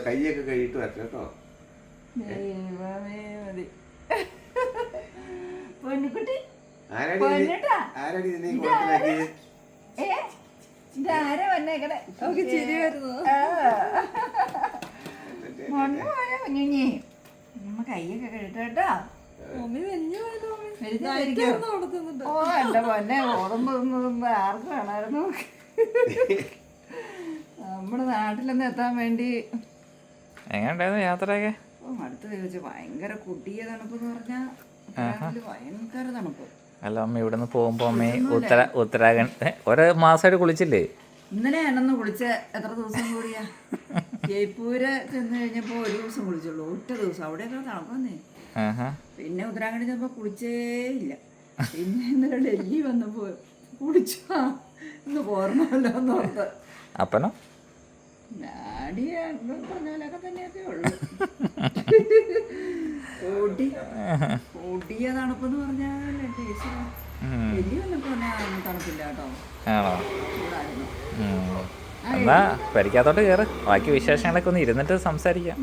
കൈയൊക്കെ കഴിയിട്ട് വരട്ടെ കേട്ടോ. ദൈവമേ മതി. പൊന്നുകുട്ടി ആരാടി ഇതിനെ കുളത്തിലാക്കിയത്? ഇതാരാ വന്നേക്കണേ? ചിരി വരുന്നു. മണ്ണ് പോയാ കുഞ്ഞുഞ്ഞി നമ്മ കൈയൊക്കെ കഴിട്ടോ. മമ്മി വലിയ ഓ എന്റെ പൊന്നെ ഓടുമ്പോ ആർക്കും വേണമായിരുന്നു. നമ്മുടെ നാട്ടിലൊന്ന് എത്താൻ വേണ്ടി എങ്ങനെയുണ്ടായിരുന്നു യാത്രയൊക്കെ? അടുത്ത് ചോദിച്ചു ഭയങ്കര കുട്ടിയ തണുപ്പെന്ന് പറഞ്ഞാ ഭയങ്കര തണുപ്പ്. അല്ല അമ്മ ഇവിടുന്ന് പോകുമ്പോ അമ്മ ഉത്തരാഖണ്ഡ് ഒരു മാസമായിട്ട് കുളിച്ചില്ലേ? ഇന്നലെ ഞാനൊന്ന് കുളിച്ച എത്ര ദിവസം കൂടിയാ? ജയ്പൂര് ചെന്ന് കഴിഞ്ഞപ്പോ ഒരു ദിവസം കുളിച്ചുള്ളൂ, ഒറ്റ ദിവസം. അവിടെയൊക്കെ തണുപ്പന്നേ. പിന്നെ ഉത്തരാഖണ്ഡിൽ ചെന്നപ്പോ കുളിച്ചേ ഇല്ല. പിന്നെ ഇന്നലെ ഡൽഹി വന്നപ്പോ കുളിച്ചാ ഇന്ന് പോരണല്ലോ എന്ന് ഓർത്ത്. അപ്പനോ ഡാഡി പറഞ്ഞാലൊക്കെ തന്നെയൊക്കെ ഉള്ളു. കൂട്ടിയ തണുപ്പെന്ന് പറഞ്ഞാൽ ഡൽഹി വന്നപ്പോ തണുപ്പില്ല കേട്ടോ. ആണോ? എന്നാ പരിക്കാത്തോട്ട് കയറ്, ബാക്കി വിശേഷങ്ങളൊക്കെ ഒന്ന് ഇരുന്നിട്ട് സംസാരിക്കാം.